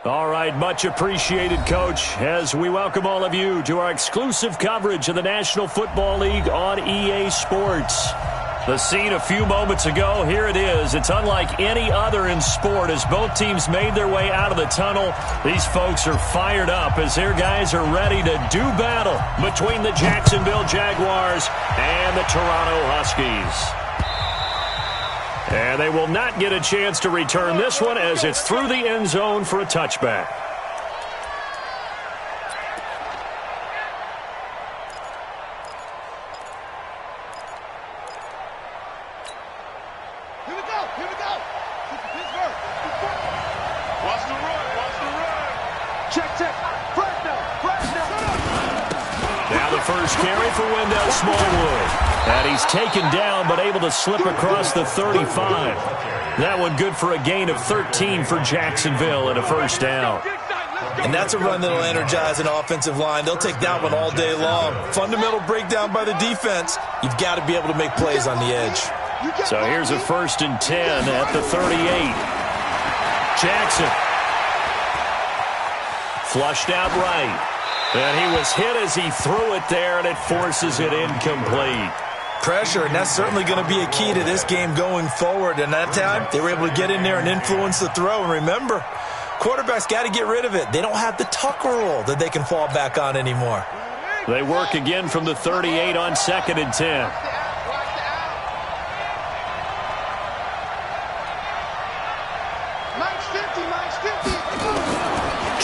All right, much appreciated, Coach, as we welcome all of you to our exclusive coverage of the National Football League on EA Sports. The scene a few moments ago, here it is. It's unlike any other in sport as both teams made their way out of the tunnel. These folks are fired up as their guys are ready to do battle between the Jacksonville Jaguars and the Toronto Huskies. And they will not get a chance to return this one as it's through the end zone for a touchback. Here we go. Pittsburgh. Watch the run. Check. Fresno. Now the first carry for Wendell Smallwood. And he's taken down but able to slip across the 35. That one good for a gain of 13 for Jacksonville and a first down. And that's a run that'll energize an offensive line. They'll take that one all day long. Fundamental breakdown by the defense. You've got to be able to make plays on the edge. So here's a 1st and 10 at the 38. Jackson. Flushed out right. And he was hit as he threw it there, and it forces it incomplete. Pressure, and that's certainly going to be a key to this game going forward. And that time, they were able to get in there and influence the throw. And remember, quarterbacks got to get rid of it. They don't have the Tucker rule that they can fall back on anymore. They work again from the 38 on 2nd and 10.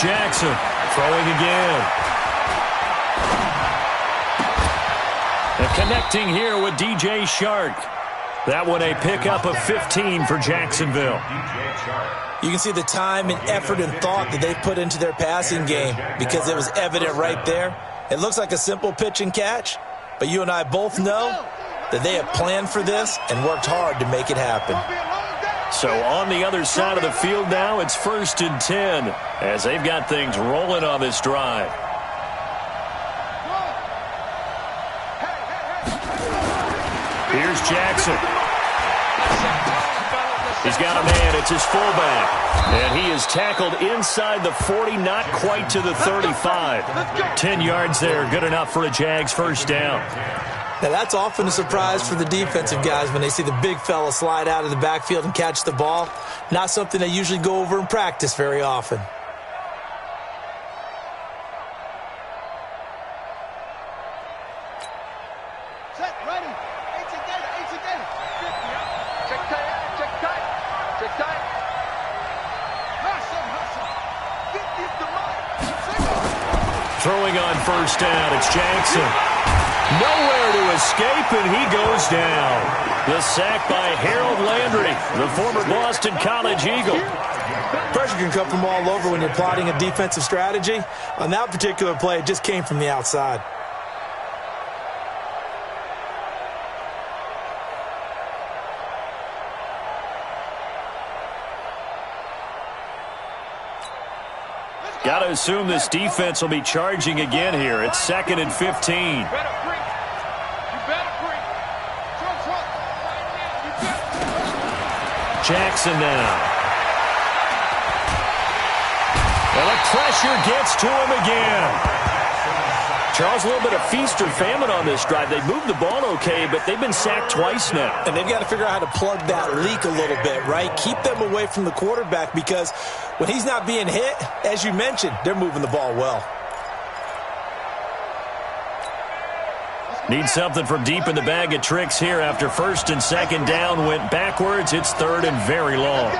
Jackson throwing again. And connecting here with DJ Shark. That one a pickup of 15 for Jacksonville. You can see the time and effort and thought that they put into their passing game because it was evident right there. It looks like a simple pitch and catch, but you and I both know that they have planned for this and worked hard to make it happen. So on the other side of the field now, it's 1st and 10 as they've got things rolling on this drive. Here's Jackson. He's got a man. It's his fullback. And he is tackled inside the 40, not quite to the 35. 10 yards there, good enough for a Jags first down. Now, that's often a surprise for the defensive guys when they see the big fella slide out of the backfield and catch the ball. Not something they usually go over in practice very often. Set, ready. 18 data. Check tight. Hustle. 50 is the mark. Throwing on first down, it's Jackson. Nowhere to escape, and he goes down. The sack by Harold Landry, the former Boston College Eagle. Pressure can come from all over when you're plotting a defensive strategy. On that particular play, it just came from the outside. Got to assume this defense will be charging again here. It's 2nd and 15. Jackson now. And the pressure gets to him again. Charles, a little bit of feast or famine on this drive. They moved the ball okay, but they've been sacked twice now. And they've got to figure out how to plug that leak a little bit, right? Keep them away from the quarterback because when he's not being hit, as you mentioned, they're moving the ball well. Need something from deep in the bag of tricks here after 1st and 2nd down went backwards. It's 3rd and very long.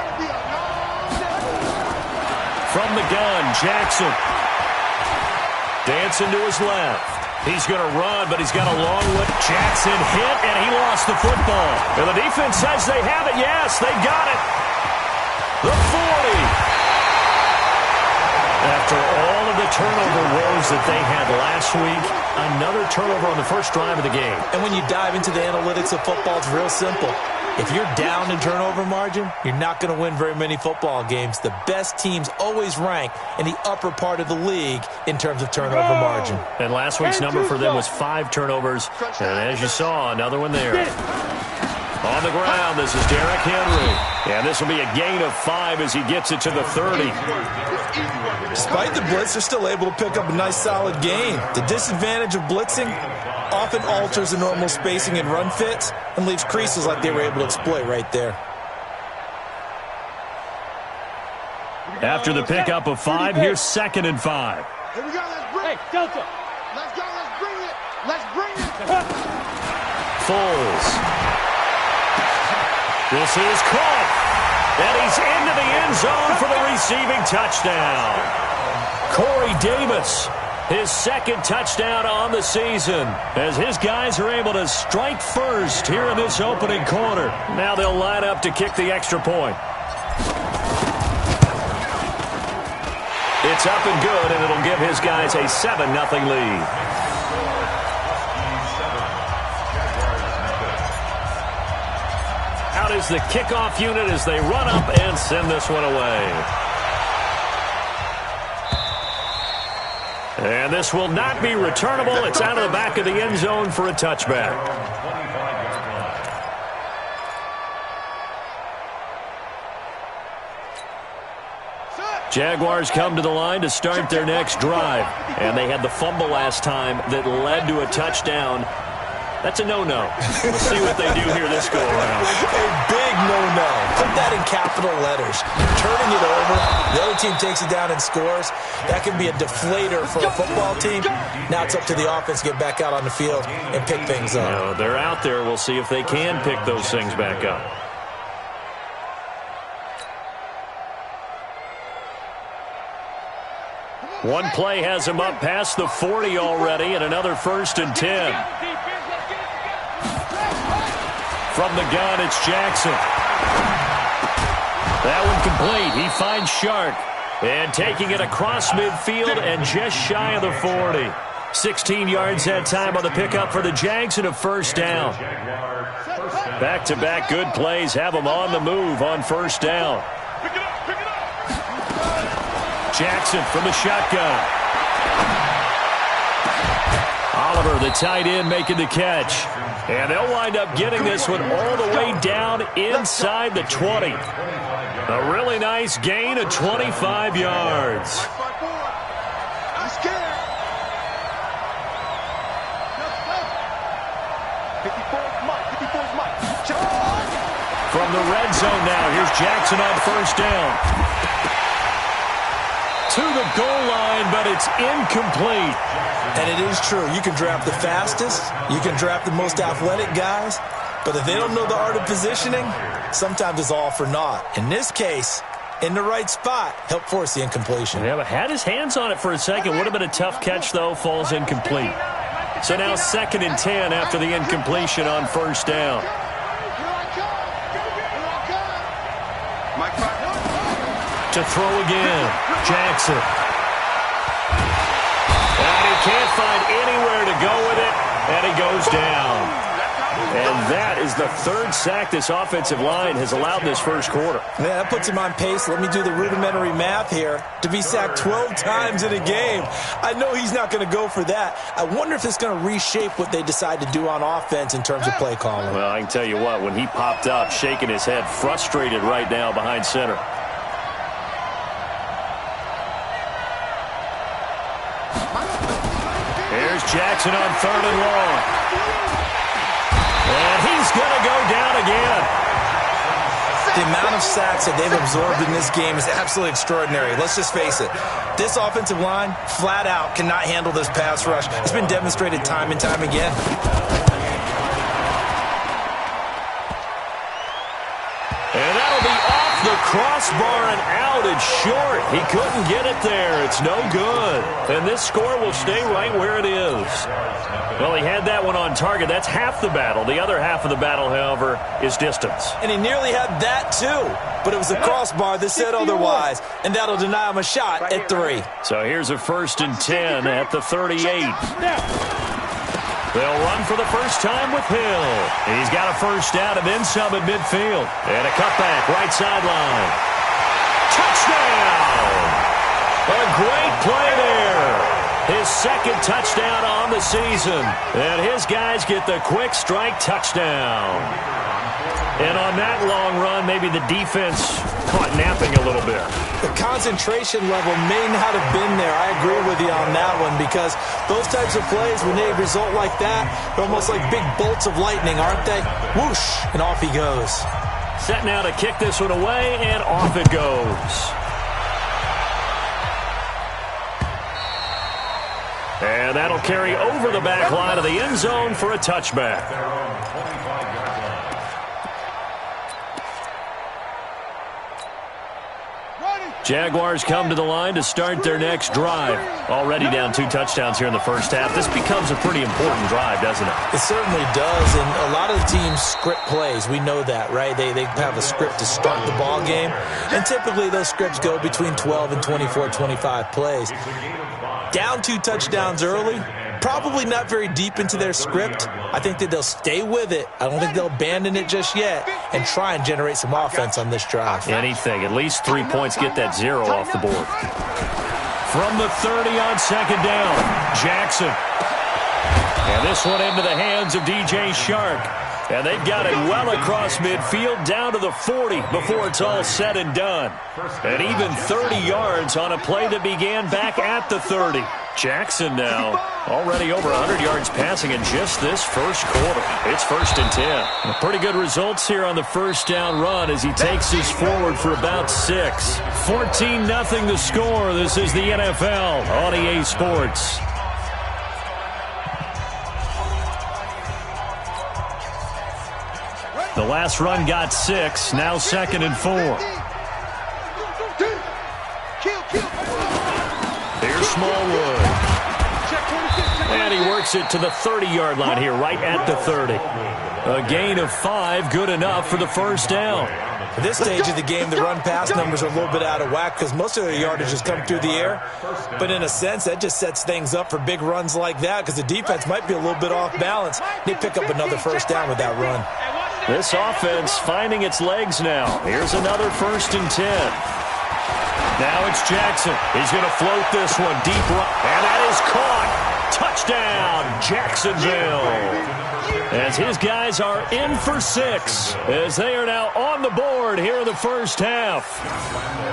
From the gun, Jackson. Dancing to his left. He's going to run, but he's got a long one. Jackson hit, and he lost the football. And the defense says they have it. Yes, they got it. The 40. After all of the turnover woes that they had last week, another turnover on the first drive of the game. And when you dive into the analytics of football, it's real simple. If you're down in turnover margin, you're not going to win very many football games. The best teams always rank in the upper part of the league in terms of turnover margin. And last week's number for them was 5 turnovers. And as you saw, another one there. On the ground, this is Derrick Henry. And this will be a gain of 5 as he gets it to the 30. Despite the blitz, they're still able to pick up a nice, solid gain. The disadvantage of blitzing often alters the normal spacing and run fits and leaves creases like they were able to exploit right there. After the pickup of 5, here's 2nd and 5. Here we go, let's bring it. Hey, Delta. Let's go, let's bring it. Let's bring it. Foles. This is caught. And he's into the end zone for the receiving touchdown. Corey Davis, his 2nd touchdown on the season, as his guys are able to strike first here in this opening quarter. Now they'll line up to kick the extra point. It's up and good, and it'll give his guys a 7-0 lead. Out is the kickoff unit as they run up and send this one away. And this will not be returnable. It's out of the back of the end zone for a touchback. Jaguars come to the line to start their next drive. And they had the fumble last time that led to a touchdown. That's a no-no. We'll see what they do here this go-around. A big no-no. Put that in capital letters. Turning it over, the other team takes it down and scores. That can be a deflator for a football team. Now it's up to the offense to get back out on the field and pick things up. No, they're out there. We'll see if they can pick those things back up. One play has him up past the 40 already, and another 1st and 10. From the gun, it's Jackson. That one complete. He finds Shark. And taking it across midfield and just shy of the 40. 16 yards that time on the pickup for the Jags and a 1st down. Back-to-back good plays have them on the move on 1st down. Jackson from the shotgun. Oliver, the tight end, making the catch. And they'll wind up getting this one all the way down inside the 20. A really nice gain of 25 yards. From the red zone now, here's Jackson on 1st down. To the goal line, but it's incomplete. And it is true. You can draft the fastest. You can draft the most athletic guys. But if they don't know the art of positioning, sometimes it's all for naught. In this case, in the right spot, helped force the incompletion. Yeah, but had his hands on it for a second. Would have been a tough catch, though. Falls incomplete. So now 2nd and 10 after the incompletion on 1st down. To throw again, Jackson. And he can't find anywhere to go with it, and he goes down. And that is the 3rd sack this offensive line has allowed this 1st quarter. Yeah, that puts him on pace. Let me do the rudimentary math here. To be sacked 12 times in a game, I know he's not going to go for that. I wonder if it's going to reshape what they decide to do on offense in terms of play calling. Well, I can tell you what, when he popped up, shaking his head, frustrated right now behind center. Here's Jackson on 3rd and long. And he's going to go down again. The amount of sacks that they've absorbed in this game is absolutely extraordinary. Let's just face it. This offensive line, flat out, cannot handle this pass rush. It's been demonstrated time and time again. And that'll be off the crossbar and out and short. He couldn't get it there. It's no good. And this score will stay right where it is. Well, he had that one on target. That's half the battle. The other half of the battle, however, is distance. And he nearly had that, too. But it was a crossbar that said otherwise. And that'll deny him a shot at 3. So here's a 1st and 10 at the 38. They'll run for the first time with Hill. He's got a 1st down and then some at midfield. And a cutback, right sideline. Touchdown! A great play there. His 2nd touchdown on the season. And his guys get the quick strike touchdown. And on that long run, maybe the defense caught napping a little bit. The concentration level may not have been there. I agree with you on that one, because those types of plays, when they result like that, they're almost like big bolts of lightning, aren't they? Whoosh, and off he goes. Set now to kick this one away, and off it goes. And that'll carry over the back line of the end zone for a touchback. Jaguars come to the line to start their next drive. Already down 2 touchdowns here in the first half. This becomes a pretty important drive, doesn't it? It certainly does, and a lot of the teams script plays. We know that, right? They have a script to start the ball game, and typically those scripts go between 12 and 24, 25 plays. Down 2 touchdowns early, probably not very deep into their script. I think that they'll stay with it. I don't think they'll abandon it just yet and try and generate some offense on this drive. Anything. At least 3 points, get that 0 off the board. From the 30 on second down, Jackson. And this one into the hands of DJ Shark. And they've got it well across midfield down to the 40 before it's all said and done. And even 30 yards on a play that began back at the 30. Jackson now already over 100 yards passing in just this first quarter. It's 1st and 10. Pretty good results here on the first down run as he takes this forward for about 6. 14-0 the score. This is the NFL on EA Sports. The last run got 6. Now 2nd and 4. Here's Smallwood. And he works it to the 30-yard line here, right at the 30. A gain of 5, good enough for the first down. At this stage of the game, the run-pass numbers are a little bit out of whack because most of their yardage has come through the air. But in a sense, that just sets things up for big runs like that because the defense might be a little bit off balance. They pick up another first down with that run. This offense finding its legs now. Here's another 1st and 10. Now it's Jackson. He's going to float this one deep right. And that is caught. Touchdown, Jacksonville. As his guys are in for 6. As they are now on the board here in the first half.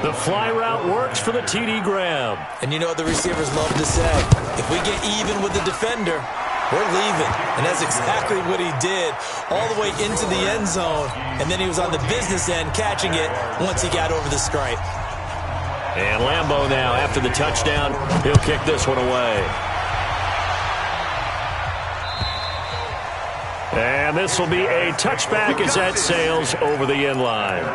The fly route works for the TD Graham. And you know what the receivers love to say? If we get even with the defender, we're leaving. And that's exactly what he did all the way into the end zone. And then he was on the business end catching it once he got over the stripe. And Lambeau now, after the touchdown, he'll kick this one away. And this will be a touchback as that sails over the end line.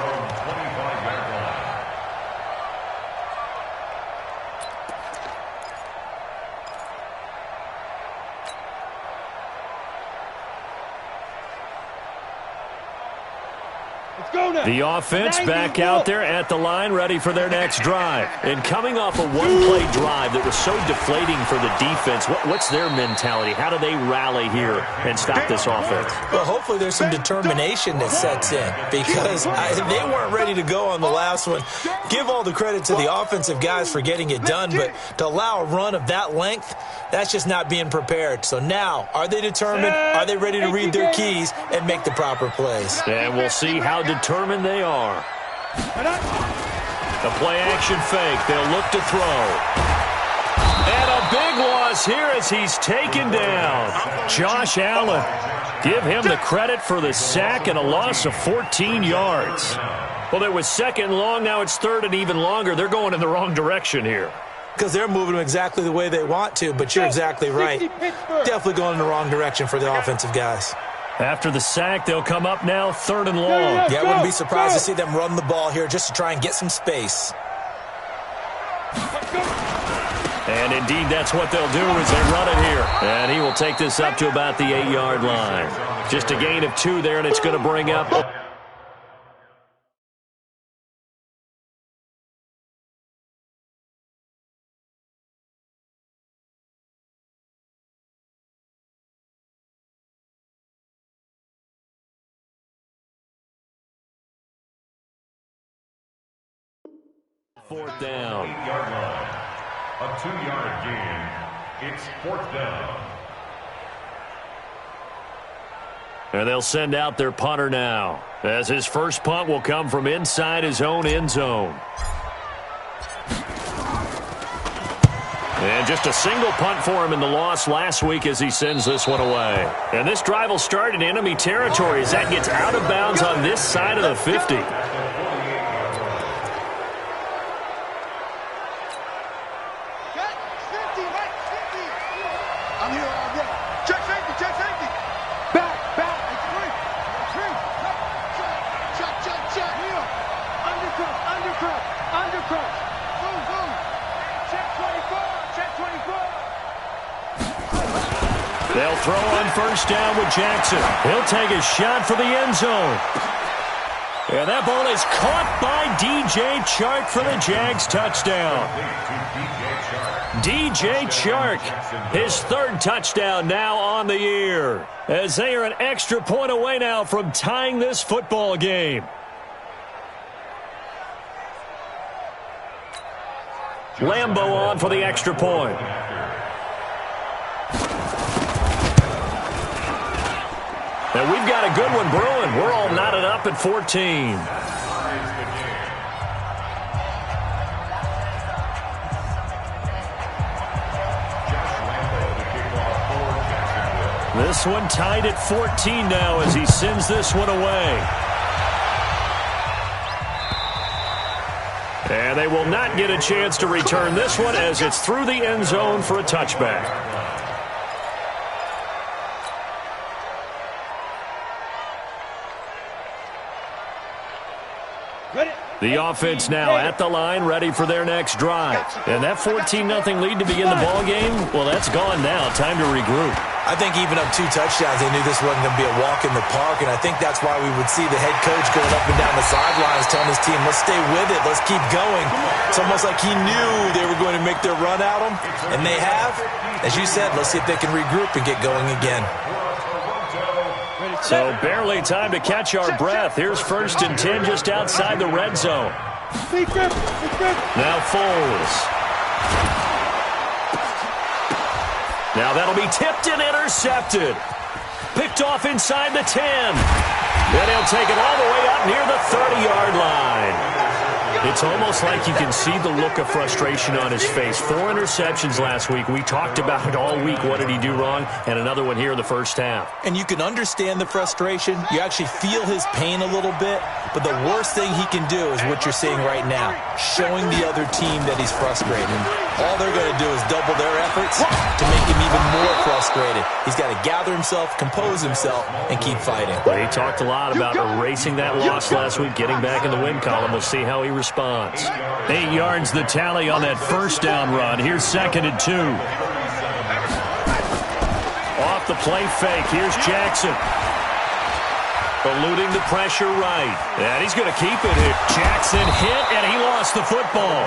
The offense back out there at the line, ready for their next drive. And coming off a one-play drive that was so deflating for the defense, what's their mentality? How do they rally here and stop this offense? Well, hopefully there's some determination that sets in because they weren't ready to go on the last one. Give all the credit to the offensive guys for getting it done, but to allow a run of that length, that's just not being prepared. So now, are they determined? Are they ready to read their keys and make the proper plays? And we'll see how determined they are. The play-action fake. They'll look to throw. And a big loss here as he's taken down. Josh Allen. Give him the credit for the sack and a loss of 14 yards. Well, it was 2nd and long. Now it's 3rd and even longer. They're going in the wrong direction here. Because they're moving them exactly the way they want to, but you're exactly right. Definitely going in the wrong direction for the offensive guys. After the sack, they'll come up now 3rd and long. Yeah, I wouldn't be surprised to see them run the ball here just to try and get some space. And indeed, that's what they'll do as they run it here. And he will take this up to about the 8-yard line. Just a gain of 2 there, and it's going to bring up... Fourth down. 8-yard line. A 2-yard gain. It's 4th down. And they'll send out their punter now, as his first punt will come from inside his own end zone. And just a single punt for him in the loss last week as he sends this one away. And this drive will start in enemy territory as that gets out of bounds on this side of the 50. They'll throw on first down with Jackson. He'll take a shot for the end zone. And that ball is caught by DJ Chark for the Jags touchdown. DJ Chark, his third touchdown now on the year, as they are an extra point away now from tying this football game. Lambo on for the extra point. And we've got a good one brewing. We're all knotted up at 14. This one tied at 14 now as he sends this one away. And they will not get a chance to return this one as it's through the end zone for a touchback. The offense now at the line, ready for their next drive. And that 14-0 lead to begin the ball game, well, that's gone now. Time to regroup. I think even up 2 touchdowns, they knew this wasn't going to be a walk in the park, and I think that's why we would see the head coach going up and down the sidelines telling his team, let's stay with it, let's keep going. It's almost like he knew they were going to make their run at him, and they have. As you said, let's see if they can regroup and get going again. So barely time to catch our breath. Here's 1st and 10 just outside the red zone. Now Foles. Now that'll be tipped and intercepted. Picked off inside the 10. Then he'll take it all the way up near the 30-yard line. It's almost like you can see the look of frustration on his face. 4 interceptions last week. We talked about it all week. What did he do wrong? And another one here in the first half. And you can understand the frustration. You actually feel his pain a little bit. But the worst thing he can do is what you're seeing right now, showing the other team that he's frustrated. And all they're going to do is double their efforts to make him even more frustrated. He's got to gather himself, compose himself, and keep fighting. Well, he talked a lot about erasing that loss last week, getting back in the win column. We'll see how he responds. 8 yards the tally on that first down run. Here's 2nd and 2. Off the play fake. Here's Jackson. Eluding the pressure right. And he's going to keep it here. Jackson hit, and he lost the football.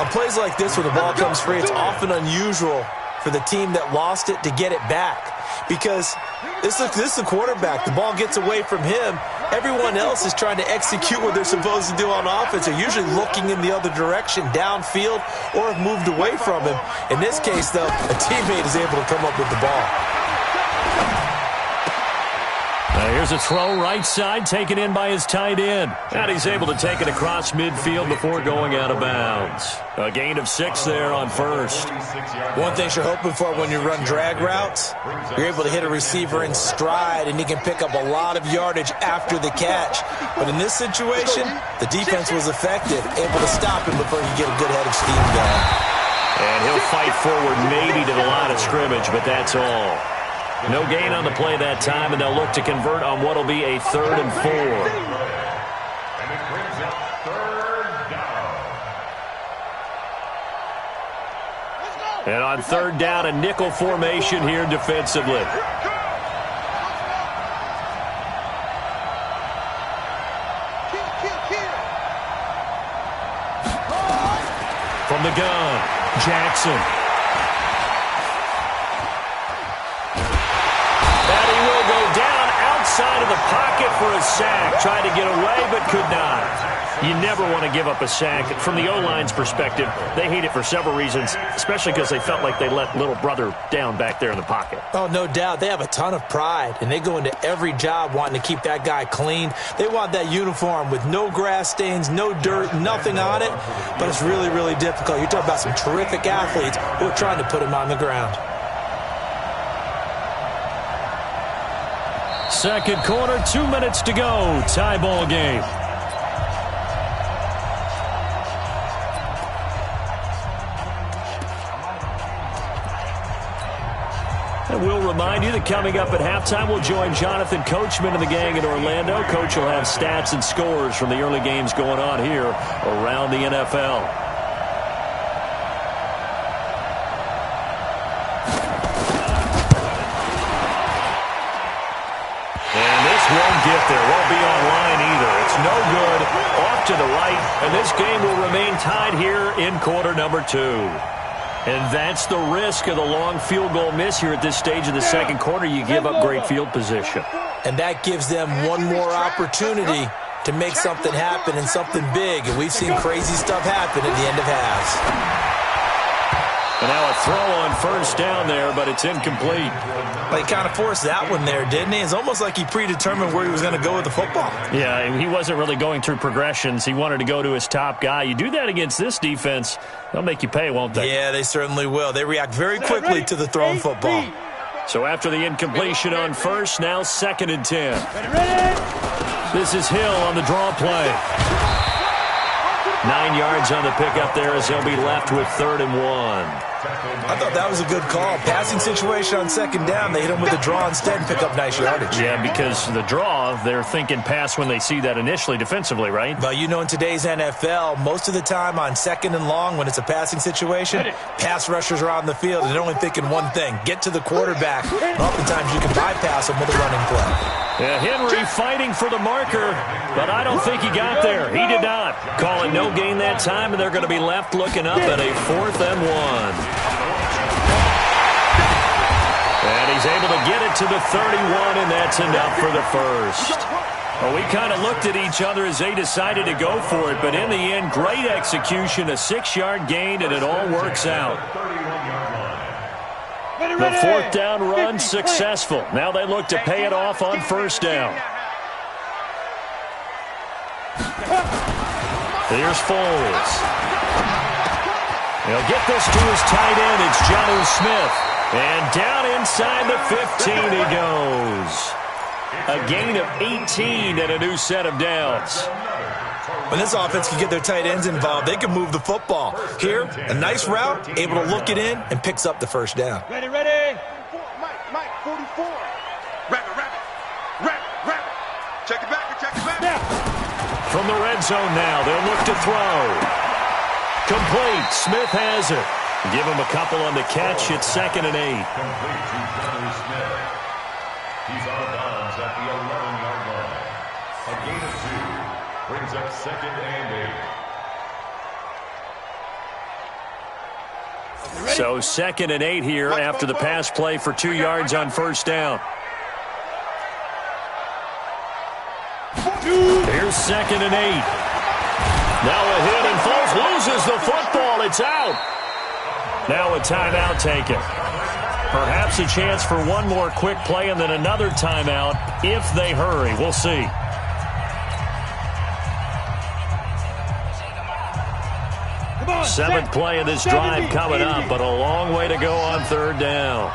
On plays like this where the ball comes free, it's often unusual for the team that lost it to get it back. Because this is the quarterback. The ball gets away from him. Everyone else is trying to execute what they're supposed to do on offense. They're usually looking in the other direction, downfield, or have moved away from him. In this case, though, a teammate is able to come up with the ball. Here's a throw right side, taken in by his tight end. And he's able to take it across midfield before going out of bounds. A gain of 6 there on first. One thing you're hoping for when you run drag routes, you're able to hit a receiver in stride, and he can pick up a lot of yardage after the catch. But in this situation, the defense was effective, able to stop him before he get a good head of steam going. And he'll fight forward maybe to the line of scrimmage, but that's all. No gain on the play that time, and they'll look to convert on what will be a 3rd and 4. And it brings up 3rd down. And on 3rd down, a nickel formation here defensively. From the gun, Jackson. Outside of the pocket for a sack. Tried to get away, but could not. You never want to give up a sack. From the O-line's perspective, they hate it for several reasons, especially because they felt like they let little brother down back there in the pocket. Oh, no doubt. They have a ton of pride, and they go into every job wanting to keep that guy clean. They want that uniform with no grass stains, no dirt, nothing on it, but it's really, really difficult. You're talking about some terrific athletes who are trying to put him on the ground. Second quarter, 2 minutes to go. Tie ball game. And we'll remind you that coming up at halftime, we'll join Jonathan Coachman and the gang in Orlando. Coach will have stats and scores from the early games going on here around the NFL. And this won't get there. Won't be online either. It's no good. Off to the right. And this game will remain tied here in quarter number 2. And that's the risk of the long field goal miss here at this stage of the second quarter. You give up great field position. And that gives them one more opportunity to make something happen and something big. And we've seen crazy stuff happen at the end of halves. And now a throw on first down there, but it's incomplete. But he kind of forced that one there, didn't he? It's almost like he predetermined where he was going to go with the football. Yeah, he wasn't really going through progressions. He wanted to go to his top guy. You do that against this defense, they'll make you pay, won't they? Yeah, they certainly will. They react very quickly to the thrown football. So after the incompletion on first, now 2nd and 10. This is Hill on the draw play. 9 yards on the pickup there as they'll be left with 3rd and 1. I thought that was a good call. Passing situation on 2nd down. They hit him with the draw instead and pick up nice yardage. Yeah, because the draw, they're thinking pass when they see that initially defensively, right? But you know, in today's NFL, most of the time on 2nd and long, when it's a passing situation, pass rushers are on the field and they're only thinking one thing: get to the quarterback. And oftentimes you can bypass them with a running play. Yeah, Henry fighting for the marker, but I don't think he got there. He did not. Call it no gain that time, and they're going to be left looking up at a 4th and 1. And he's able to get it to the 31, and that's enough for the first. Well, we kind of looked at each other as they decided to go for it, but in the end, great execution, a 6-yard gain, and it all works out. The 4th down run successful. Now they look to pay it off on first down. Here's Foles. He'll get this to his tight end. It's Jonnu Smith. And down inside the 15 he goes. A gain of 18 and a new set of downs. When this offense can get their tight ends involved, they can move the football. Here, a nice route, able to look it in, and picks up the first down. Ready. Mike, 44. Rabbit. Check it back. Yeah. From the red zone now, they'll look to throw. Complete. Smith has it. Give him a couple on the catch. It's 2nd and 8. Complete to Jonnu Smith. He's out of bounds at the 11-yard line. A gain of 2 brings up 2nd and 8. So 2nd and 8 here after the pass play for 2 yards on first down. Here's 2nd and 8. Now a hit, and Foles loses the football. It's out. Now a timeout taken. Perhaps a chance for one more quick play and then another timeout if they hurry. We'll see. Seventh play of this drive coming up, but a long way to go on 3rd down.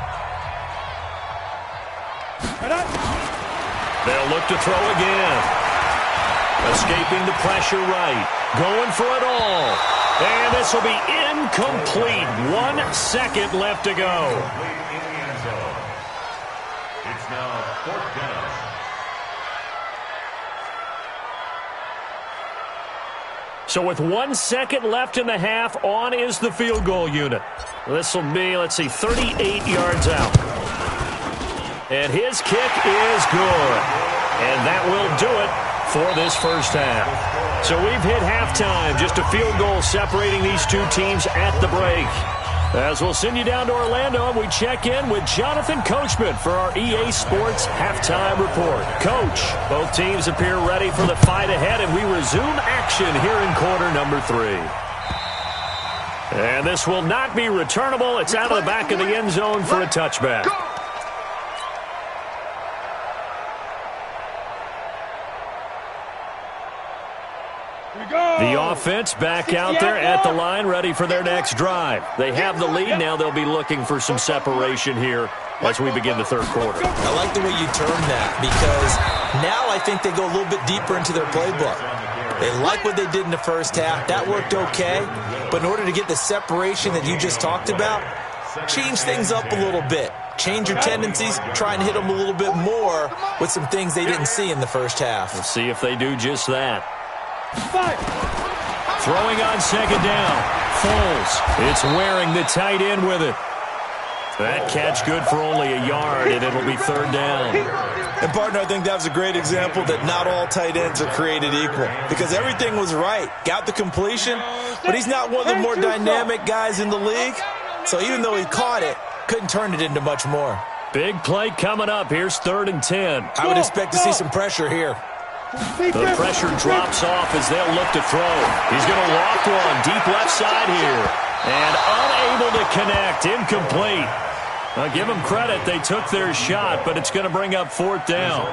They'll look to throw again. Escaping the pressure right. Going for it all. And this will be incomplete. 1 second left to go. In the end zone. It's now 4th down. So with 1 second left in the half, on is the field goal unit. This will be, 38 yards out. And his kick is good. And that will do it for this first half. So we've hit halftime. Just a field goal separating these two teams at the break. As we'll send you down to Orlando, and we check in with Jonathan Coachman for our EA Sports Halftime Report. Coach, both teams appear ready for the fight ahead, and we resume action here in quarter number 3. And this will not be returnable. It's out of the back of the end zone for a touchback. The offense back out there at the line, ready for their next drive. They have the lead. Now they'll be looking for some separation here as we begin the third quarter. I like the way you term that, because now I think they go a little bit deeper into their playbook. They like what they did in the first half. That worked okay. But in order to get the separation that you just talked about, change things up a little bit. Change your tendencies, try and hit them a little bit more with some things they didn't see in the first half. Let's see if they do just that. Throwing on second down. Foles. It's wearing the tight end with it. That catch good for only a yard, and it'll be third down. And, partner, I think that was a great example that not all tight ends are created equal, because everything was right. Got the completion, but he's not one of the more dynamic guys in the league. So even though he caught it, couldn't turn it into much more. Big play coming up. Here's 3rd and 10. I would expect to see some pressure here. The pressure drops off as they'll look to throw. He's going to walk one deep left side here. And unable to connect. Incomplete. I'll give them credit. They took their shot, but it's going to bring up 4th down.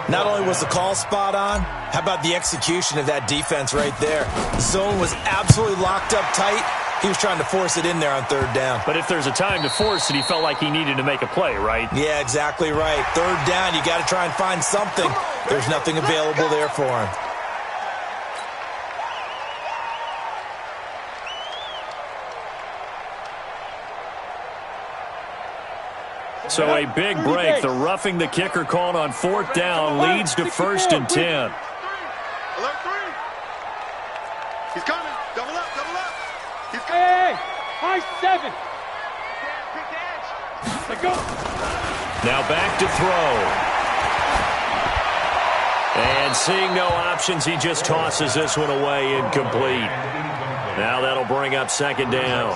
Not only was the call spot on, how about the execution of that defense right there? The zone was absolutely locked up tight. He was trying to force it in there on 3rd down. But if there's a time to force it, he felt like he needed to make a play, right? Yeah, exactly right. 3rd down, you got to try and find something. There's nothing available there for him. So a big break. The roughing the kicker called on 4th down leads to 1st and 10. Alert 3. He's coming. Double up, double up. He's coming. Hey, high 7. Let's go. Now back to throw. And seeing no options, he just tosses this one away, incomplete. Now that'll bring up 2nd down.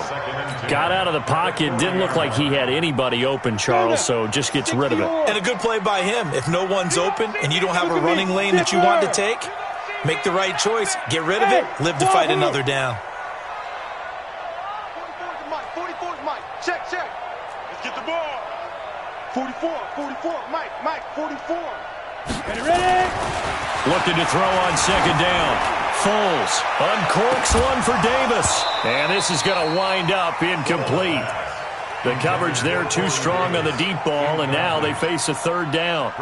Got out of the pocket, didn't look like he had anybody open, Charles, so just gets rid of it. And a good play by him. If no one's open and you don't have a running lane that you want to take, make the right choice. Get rid of it, live to fight another down. 44's Mike, 44's Mike. Check, check. Let's get the ball. 44, Mike, 44. Ready? Looking to throw on 2nd down. Foles uncorks one for Davis. And this is going to wind up incomplete. The coverage there too strong on the deep ball, and now they face a 3rd down.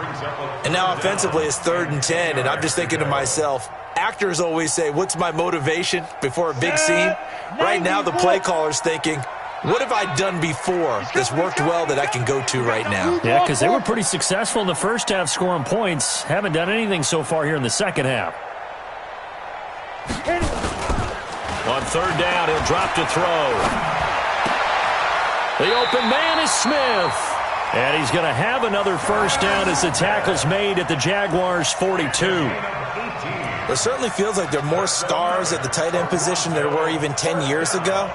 And now offensively it's 3rd and 10, and I'm just thinking to myself, actors always say, what's my motivation before a big scene? Right now the play caller's thinking, what have I done before that's worked well that I can go to right now? Yeah, because they were pretty successful in the first half scoring points. Haven't done anything so far here in the second half. On 3rd down, he'll drop to throw. The open man is Smith. And he's going to have another 1st down as the tackle's made at the Jaguars' 42. It certainly feels like there are more stars at the tight end position than there were even 10 years ago.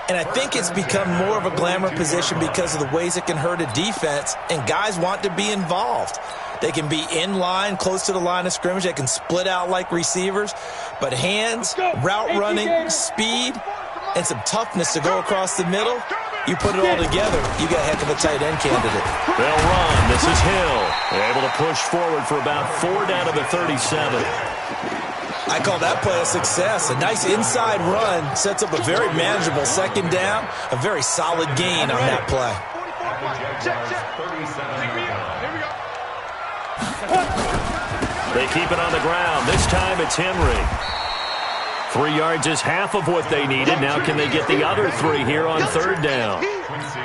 And I think it's become more of a glamour position because of the ways it can hurt a defense, and guys want to be involved. They can be in line, close to the line of scrimmage. They can split out like receivers. But hands, route running, speed, and some toughness to go across the middle, you put it all together, you got a heck of a tight end candidate. They'll run. This is Hill. Able to push forward for about 4 down to the 37. I call that play a success. A nice inside run sets up a very manageable 2nd down, a very solid gain on that play. They keep it on the ground. This time it's Henry. 3 yards is half of what they needed. Now can they get the other 3 here on 3rd down?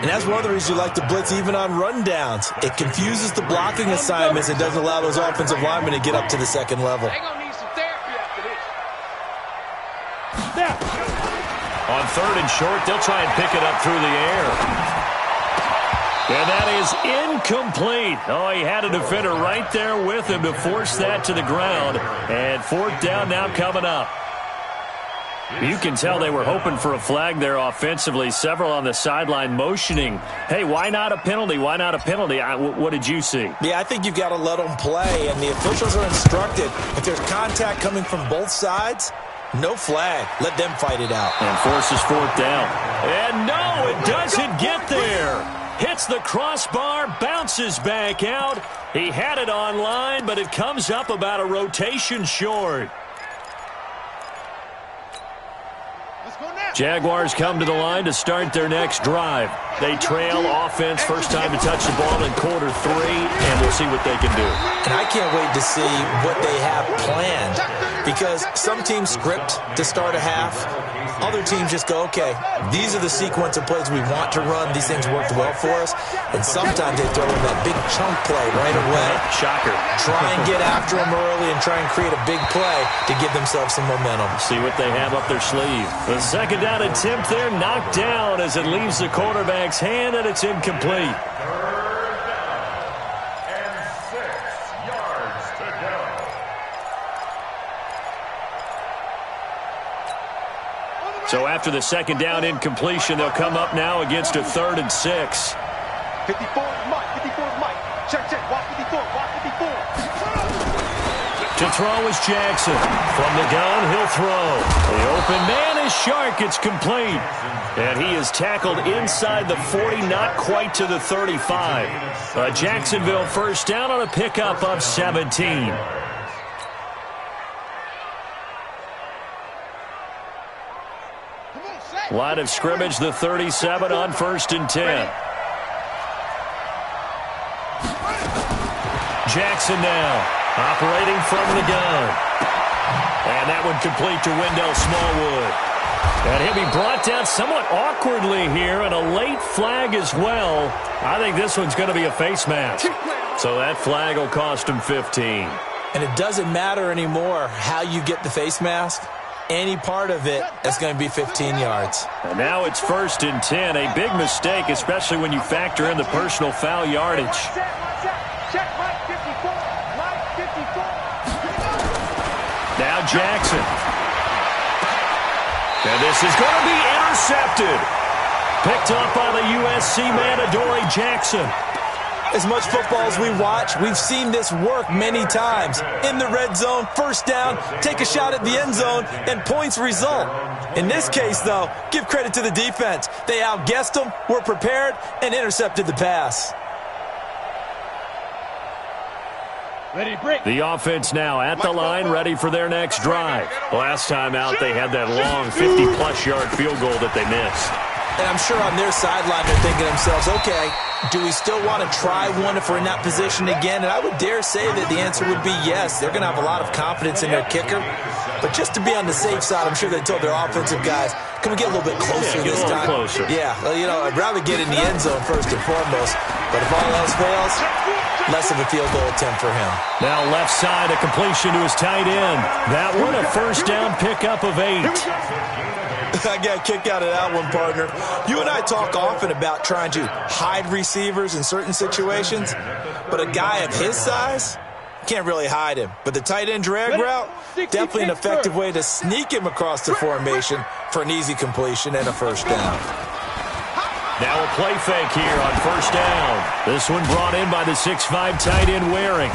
And that's one of the reasons you like to blitz even on rundowns. It confuses the blocking assignments and doesn't allow those offensive linemen to get up to the 2nd level. On 3rd and short, they'll try and pick it up through the air. And that is incomplete. Oh, he had a defender right there with him to force that to the ground. And 4th down now coming up. You can tell they were hoping for a flag there offensively. Several on the sideline motioning, hey, why not a penalty? Why not a penalty? What did you see? Yeah, I think you've got to let them play, and the officials are instructed. If there's contact coming from both sides, no flag. Let them fight it out. And forces fourth down. And no, it doesn't get there. Hits the crossbar, bounces back out. He had it on line, but it comes up about a rotation short. Jaguars come to the line to start their next drive. They trail offense, first time to touch the ball in quarter 3, and we'll see what they can do. And I can't wait to see what they have planned, because some teams script to start a half. Other teams just go, okay, these are the sequence of plays we want to run. These things worked well for us. And sometimes they throw in that big chunk play right away. Shocker. Try and get after them early and try and create a big play to give themselves some momentum. See what they have up their sleeve. The second down attempt there, knocked down as it leaves the quarterback's hand, and it's incomplete. So after the second down incompletion, they'll come up now against a 3rd and 6. 54 is Mike. 54 is Mike. Check, check. Watch 54. Watch 54. To throw is Jackson. From the gun, he'll throw. The open man is Shark. It's complete. And he is tackled inside the 40, not quite to the 35. A Jacksonville first down on a pickup of 17. Line of scrimmage, the 37 on 1st and 10. Jackson now, operating from the gun. And that one complete to Wendell Smallwood. And he'll be brought down somewhat awkwardly here, and a late flag as well. I think this one's going to be a face mask. So that flag will cost him 15. And it doesn't matter anymore how you get the face mask. Any part of it is going to be 15 yards. And now it's 1st and 10. A big mistake, especially when you factor in the personal foul yardage. Now Jackson. And this is going to be intercepted. Picked up by the USC man, Adoree Jackson. As much football as we watch, we've seen this work many times. In the red zone, first down, take a shot at the end zone, and points result. In this case, though, give credit to the defense. They outguessed them, were prepared, and intercepted the pass. The offense now at the line, ready for their next drive. Last time out, they had that long 50-plus yard field goal that they missed. And I'm sure on their sideline they're thinking to themselves, okay, do we still want to try one if we're in that position again? And I would dare say that the answer would be yes. They're going to have a lot of confidence in their kicker. But just to be on the safe side, I'm sure they told their offensive guys, can we get a little bit closer this time? Closer. Yeah, well, you know, I'd rather get in the end zone first and foremost. But if all else fails, less of a field goal attempt for him. Now left side, a completion to his tight end. That one, a first down pickup of 8. I got a kick out of that one, partner. You and I talk often about trying to hide receivers in certain situations, but a guy of his size can't really hide him. But the tight end drag route, definitely an effective way to sneak him across the formation for an easy completion and a first down. Now a play fake here on first down. This one brought in by the 6'5" tight end Waring.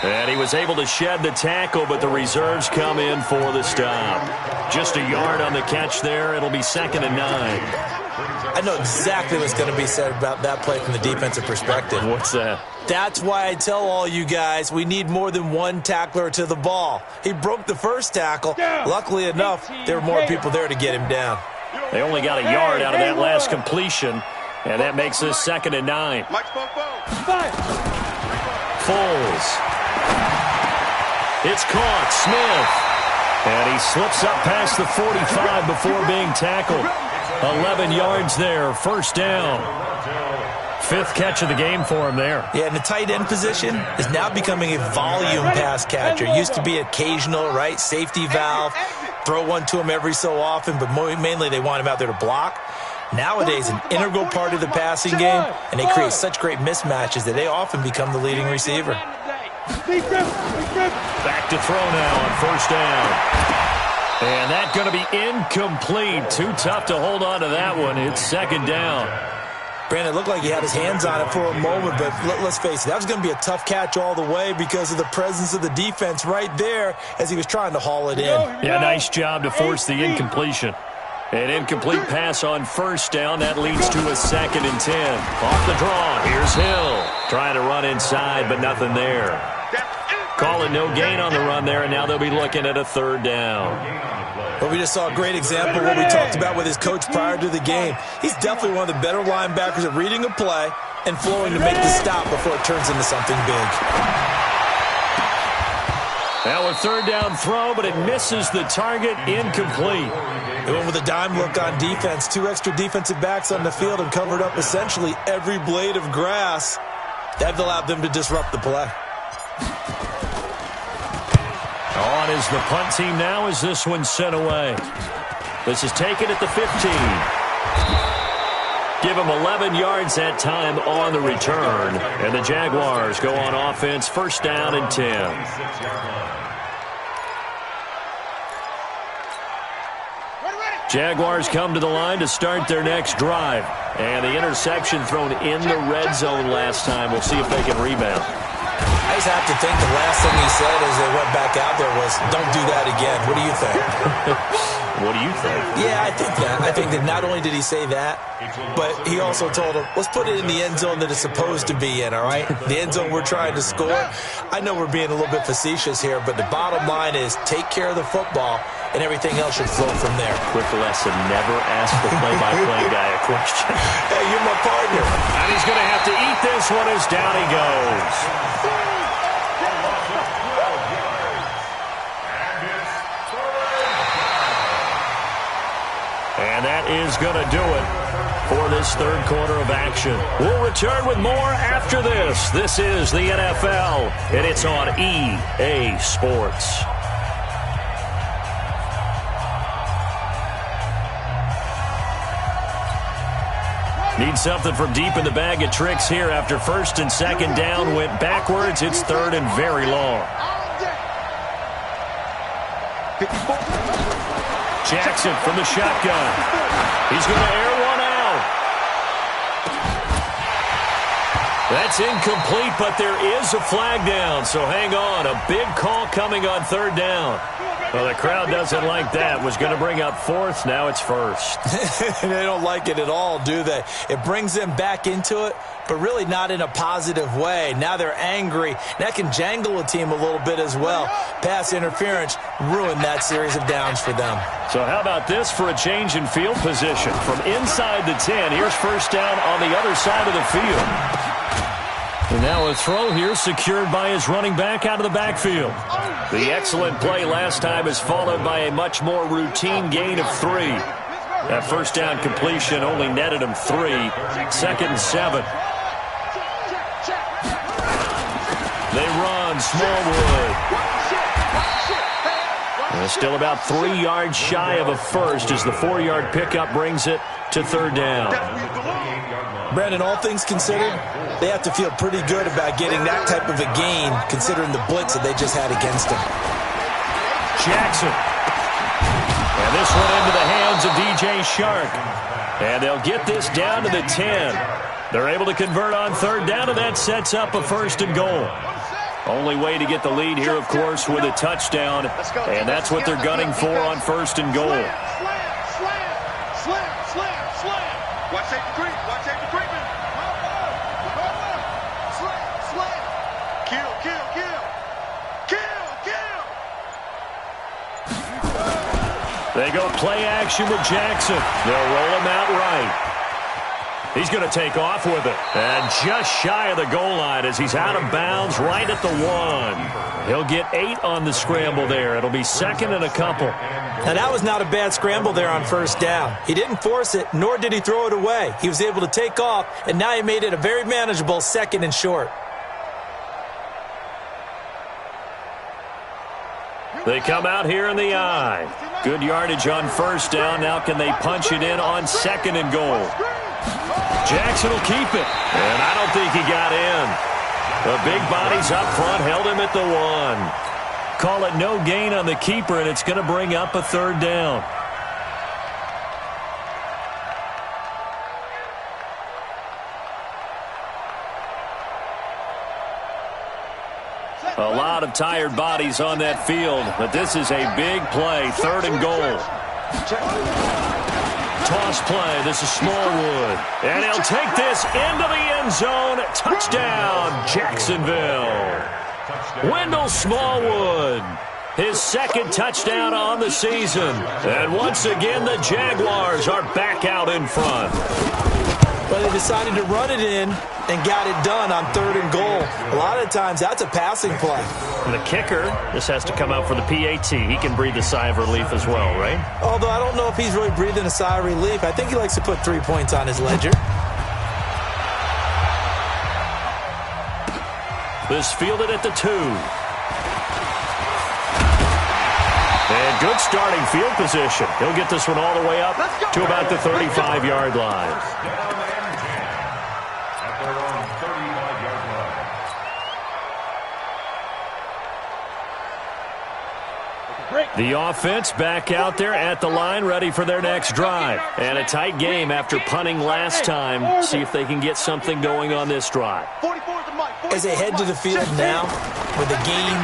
And he was able to shed the tackle, but the reserves come in for the stop. Just a yard on the catch there. It'll be 2nd and 9. I know exactly what's going to be said about that play from the defensive perspective. What's that? That's why I tell all you guys we need more than one tackler to the ball. He broke the first tackle. Luckily enough, there were more people there to get him down. They only got a yard out of that last completion, and that makes this 2nd and 9. Foles. It's caught. Smith. And he slips up past the 45 before being tackled. 11 yards there. First down. 5th catch of the game for him there. Yeah, and the tight end position is now becoming a volume pass catcher. Used to be occasional, right? Safety valve. Throw one to him every so often, but mainly they want him out there to block. Nowadays, an integral part of the passing game, and they create such great mismatches that they often become the leading receiver. Back to throw now on first down. And that's going to be incomplete. Too tough to hold on to that one. It's second down. Brandon, it looked like he had his hands on it for a moment, but let's face it, that was going to be a tough catch all the way because of the presence of the defense right there as he was trying to haul it in. Yeah, nice job to force the incompletion. An incomplete pass on first down. That leads to a 2nd and 10. Off the draw. Here's Hill. Trying to run inside, but nothing there. Call it no gain on the run there, and now they'll be looking at a 3rd down. Well, we just saw a great example of what we talked about with his coach prior to the game. He's definitely one of the better linebackers at reading a play and flowing to make the stop before it turns into something big. Now a 3rd down throw, but it misses the target. Incomplete. They went with a dime look on defense. 2 extra defensive backs on the field and covered up essentially every blade of grass. That allowed them to disrupt the play. On is the punt team now as this one's sent away. This is taken at the 15. Give them 11 yards that time on the return. And the Jaguars go on offense, 1st down and 10. Jaguars come to the line to start their next drive. And the interception thrown in the red zone last time. We'll see if they can rebound. I just have to think the last thing he said as they went back out there was, don't do that again. What do you think? What do you think? Yeah, I think that. I think that not only did he say that, but he also told him, let's put it in the end zone that it's supposed to be in, all right? The end zone we're trying to score. I know we're being a little bit facetious here, but the bottom line is take care of the football, and everything else should flow from there. Quick lesson, never ask the play-by-play guy a question. Hey, you're my partner. And he's going to have to eat this one as down he goes. And that is going to do it for this 3rd quarter of action. We'll return with more after this. This is the NFL, and it's on EA Sports. Need something from deep in the bag of tricks here after 1st and 2nd down. Went backwards. It's 3rd and very long. Jackson from the shotgun. He's going to air one out. That's incomplete, but there is a flag down, so hang on. A big call coming on 3rd down. Well, the crowd doesn't like that. Was going to bring up 4th. Now it's 1st. They don't like it at all, do they? It brings them back into it, but really not in a positive way. Now they're angry. That can jangle a team a little bit as well. Pass interference ruined that series of downs for them. So how about this for a change in field position? From inside the 10, here's 1st down on the other side of the field. And now a throw here secured by his running back out of the backfield. The excellent play last time is followed by a much more routine gain of 3. That 1st down completion only netted him 3. 2nd and 7. They run Smallwood. And still about 3 yards shy of a first as the 4-yard pickup brings it to 3rd down. Brandon, all things considered, they have to feel pretty good about getting that type of a gain considering the blitz that they just had against them. Jackson. And this one into the hands of DJ Shark. And they'll get this down to the 10. They're able to convert on 3rd down, and that sets up a 1st and goal. Only way to get the lead here, of course, with a touchdown. And that's what they're gunning for on 1st and goal. Watch safety creep. Watch safety creeping. Kill, kill, kill. Kill, kill. They go play action with Jackson. They'll roll him out right. He's going to take off with it. And just shy of the goal line as he's out of bounds right at the 1. He'll get 8 on the scramble there. It'll be 2nd and a couple. Now, that was not a bad scramble there on 1st down. He didn't force it, nor did he throw it away. He was able to take off, and now he made it a very manageable 2nd and short. They come out here in the eye. Good yardage on 1st down. Now can they punch it in on 2nd and goal? Jackson will keep it. And I don't think he got in. The big bodies up front held him at the 1. call it no gain on the keeper, and it's going to bring up a third down. A lot of tired bodies on that field, but this is a big play, 3rd and goal. Toss play, this is Smallwood. And he'll take this into the end zone. Touchdown, Jacksonville. Wendell Smallwood, his 2nd touchdown on the season. And once again, the Jaguars are back out in front. Well, they decided to run it in and got it done on 3rd and goal. A lot of times, that's a passing play. And the kicker, this has to come out for the PAT. He can breathe a sigh of relief as well, right? Although I don't know if he's really breathing a sigh of relief. I think he likes to put 3 points on his ledger. This fielded at the 2. And good starting field position. He'll get this one all the way up to about the 35-yard line. The offense back out there at the line, ready for their next drive. And a tight game after punting last time. See if they can get something going on this drive. As they head to the field now, with the game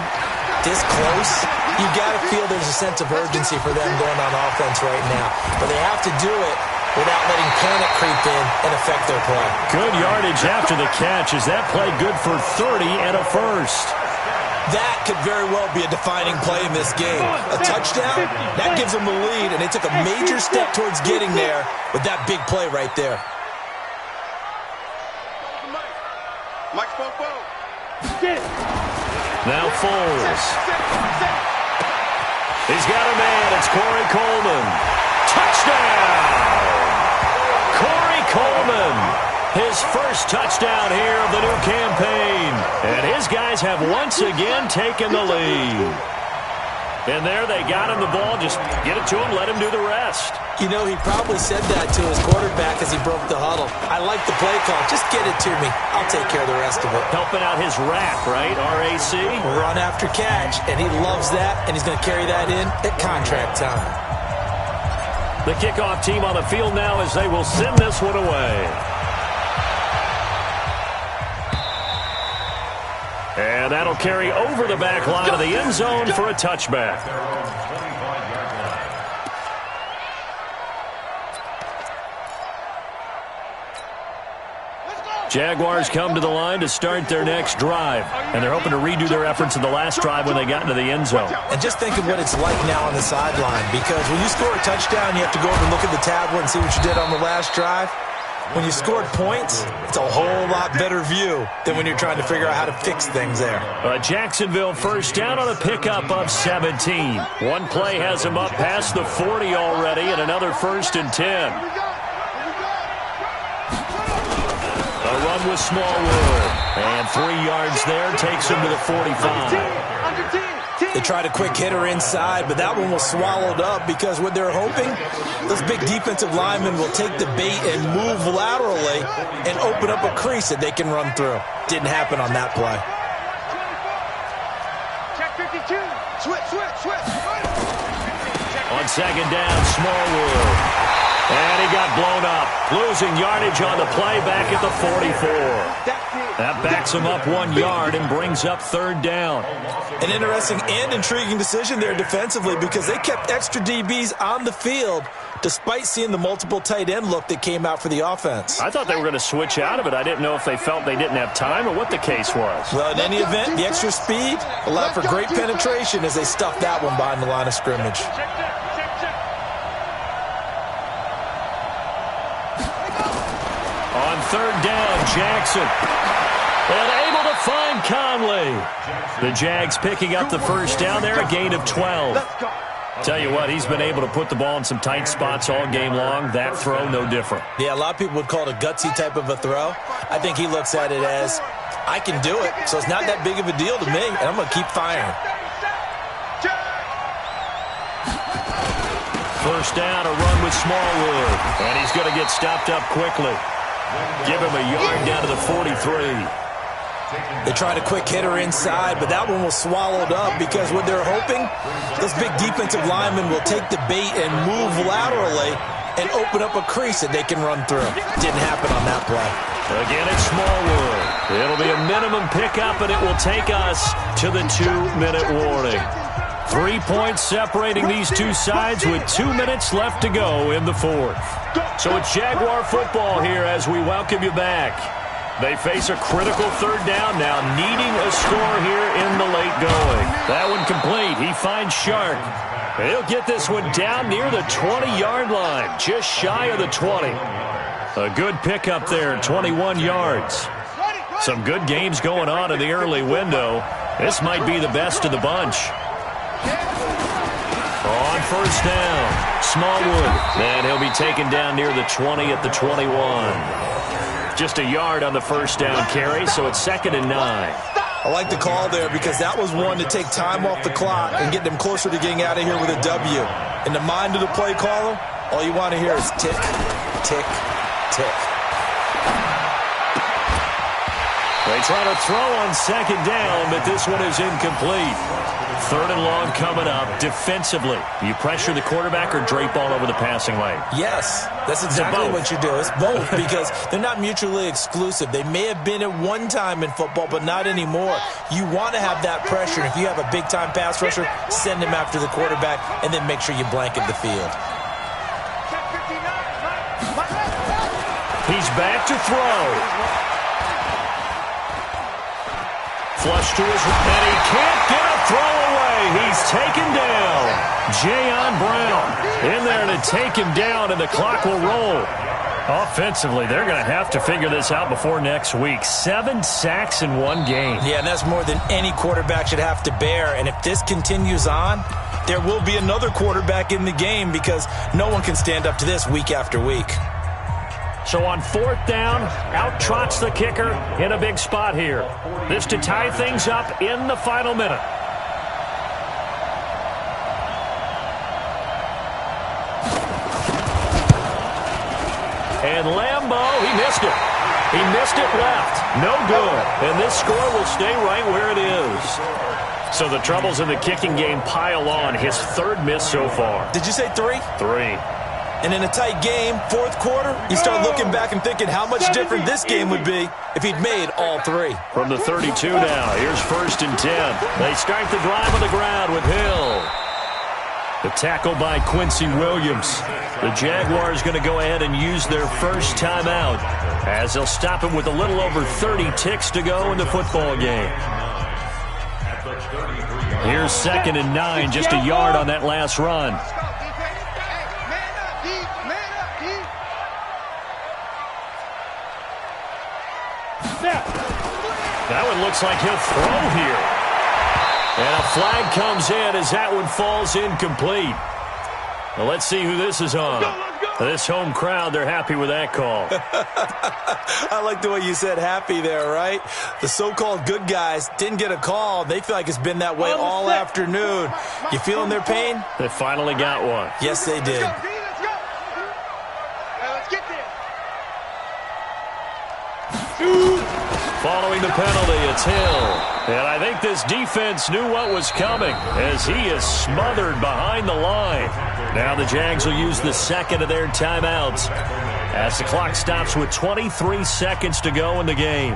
this close, you've got to feel there's a sense of urgency for them going on offense right now. But they have to do it without letting panic creep in and affect their play. Good yardage after the catch. Is that play good for 30 and a first? That could very well be a defining play in this game. A touchdown, that gives them the lead, and they took a major step towards getting there with that big play right there. Mike Spopo. Now Foles. He's got a man. It's Corey Coleman. Touchdown! Corey Coleman. His first touchdown here of the new campaign. And his guys have once again taken the lead. And there they got him the ball. Just get it to him, let him do the rest. You know, he probably said that to his quarterback as he broke the huddle. I like the play call. Just get it to me. I'll take care of the rest of it. Helping out his RAC, right? RAC? Run after catch, and he loves that, and he's going to carry that in at contract time. The kickoff team on the field now as they will send this one away. And that'll carry over the back line of the end zone for a touchback. Jaguars come to the line to start their next drive. And they're hoping to redo their efforts in the last drive when they got into the end zone. And just think of what it's like now on the sideline. Because when you score a touchdown, you have to go over and look at the tablet and see what you did on the last drive. When you scored points, it's a whole lot better view than when you're trying to figure out how to fix things there. Jacksonville first down on a pickup of 17. One play has them up past the 40 already, and another 1st and 10. A run with Smallwood. And 3 yards there takes him to the 45. They tried a quick hitter inside, but that one was swallowed up because what they're hoping, those big defensive linemen will take the bait and move laterally and open up a crease that they can run through. Didn't happen on that play. Check 52. Switch. On 2nd down, Smallwood. And he got blown up. Losing yardage on the play back at the 44. That backs him up 1 yard and brings up 3rd down. An interesting and intriguing decision there defensively because they kept extra DBs on the field despite seeing the multiple tight end look that came out for the offense. I thought they were going to switch out of it. I didn't know if they felt they didn't have time or what the case was. Well, in any event, the extra speed allowed for great penetration as they stuffed that one behind the line of scrimmage. On 3rd down, Jackson. And able to find Conley. The Jags picking up the first down there, a gain of 12. Tell you what, he's been able to put the ball in some tight spots all game long. That throw, no different. Yeah, a lot of people would call it a gutsy type of a throw. I think he looks at it as, I can do it, so it's not that big of a deal to me, and I'm going to keep firing. First down, a run with Smallwood. And he's going to get stopped up quickly. Give him a yard down to the 43. They tried a quick hitter inside, but that one was swallowed up because what they're hoping, those big defensive linemen will take the bait and move laterally and open up a crease that they can run through. Didn't happen on that play. Again, it's Smallwood. It'll be a minimum pickup, and it will take us to the 2-minute warning. 3 points separating these two sides with 2 minutes left to go in the fourth. So it's Jaguar football here as we welcome you back. They face a critical third down now, needing a score here in the late going. That one complete. He finds Shark. He'll get this one down near the 20-yard line, just shy of the 20. A good pickup there, 21 yards. Some good games going on in the early window. This might be the best of the bunch. On first down, Smallwood. And he'll be taken down near the 20 at the 21. Just a yard on the first down carry, so it's 2nd and 9. I like the call there because that was one to take time off the clock and get them closer to getting out of here with a W. In the mind of the play caller, all you want to hear is tick, tick, tick. They try to throw on 2nd down, but this one is incomplete. 3rd and long coming up. Defensively, you pressure the quarterback or drape all over the passing lane? Yes, that's exactly what you do. It's both because they're not mutually exclusive. They may have been at one time in football, but not anymore. You want to have that pressure. If you have a big-time pass rusher, send him after the quarterback, and then make sure you blanket the field. He's back to throw. Flush to his right, and he can't get a throw away. He's taken down. Jayon Brown in there to take him down, and the clock will roll. Offensively, they're going to have to figure this out before next week. 7 sacks in one game. Yeah, and that's more than any quarterback should have to bear. And if this continues on, there will be another quarterback in the game because no one can stand up to this week after week. So on 4th down, out trots the kicker in a big spot here. This to tie things up in the final minute. And Lambeau, he missed it. He missed it left. No good. And this score will stay right where it is. So the troubles in the kicking game pile on. His 3rd miss so far. Did you say 3? 3. And in a tight game, 4th quarter, you start looking back and thinking how much different this game would be if he'd made all 3. From the 32 now, here's 1st and 10. They start the drive on the ground with Hill. The tackle by Quincy Williams. The Jaguars going to go ahead and use their first timeout as they'll stop him with a little over 30 ticks to go in the football game. Here's 2nd and 9, just a yard on that last run. That one looks like he'll throw here. And a flag comes in as that one falls incomplete. Well, let's see who this is on. This home crowd, they're happy with that call. I like the way you said happy there, right? The so-called good guys didn't get a call. They feel like it's been that way all afternoon. You feeling their pain? They finally got one. Yes, they did. Following the penalty, it's Hill. And I think this defense knew what was coming as he is smothered behind the line. Now the Jags will use the 2nd of their timeouts as the clock stops with 23 seconds to go in the game.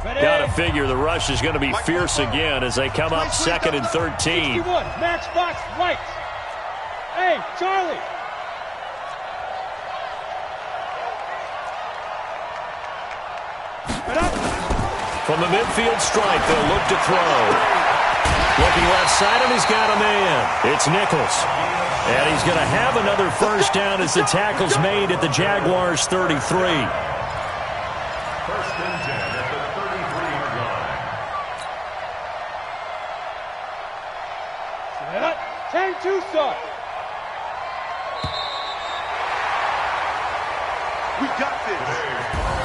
Got to figure the rush is going to be fierce again as they come up 2nd and 13. Matchbox right. Hey, Charlie. From the midfield stripe, they'll look to throw. Looking left side, and he's got a man. It's Nichols. And he's going to have another first down as the tackle's made at the Jaguars' 33. 1st and 10 at the 33-yard line. 10-2 start. We got this.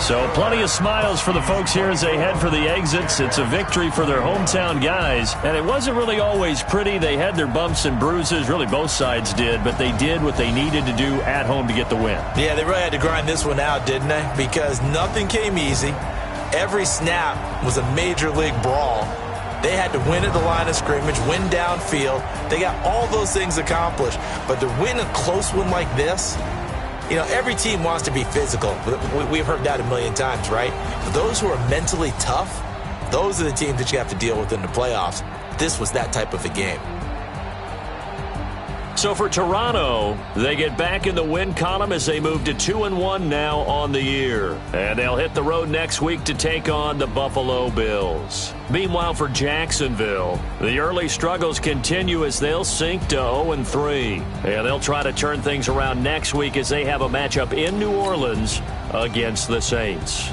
So plenty of smiles for the folks here as they head for the exits. It's a victory for their hometown guys, and it wasn't really always pretty. They had their bumps and bruises, really both sides did, but they did what they needed to do at home to get the win. Yeah, they really had to grind this one out, didn't they? Because nothing came easy. Every snap was a major league brawl. They had to win at the line of scrimmage, win downfield. They got all those things accomplished. But to win a close one like this, you know, every team wants to be physical. We've heard that a million times, right? But those who are mentally tough, those are the teams that you have to deal with in the playoffs. This was that type of a game. So for Toronto, they get back in the win column as they move to 2-1 now on the year. And they'll hit the road next week to take on the Buffalo Bills. Meanwhile, for Jacksonville, the early struggles continue as they'll sink to 0-3. And they'll try to turn things around next week as they have a matchup in New Orleans against the Saints.